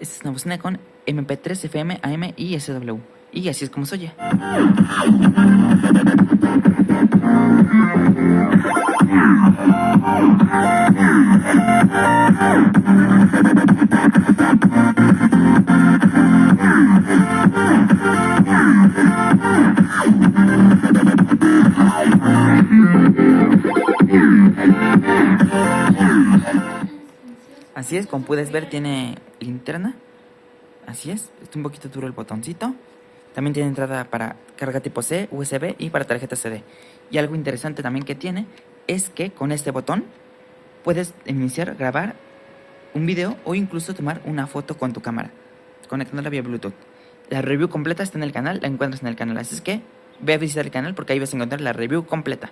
Esta es una bocina con MP3, FM, AM y SW. Y así es como se oye. Así es, como puedes ver tiene linterna. Así es, está un poquito duro el botoncito. También tiene entrada para carga tipo C, USB y para tarjeta CD. Y algo interesante también que tiene es que con este botón puedes iniciar, grabar un video o incluso tomar una foto con tu cámara, conectándola vía Bluetooth. La review completa está en el canal, la encuentras en el canal, así es que ve a visitar el canal porque ahí vas a encontrar la review completa.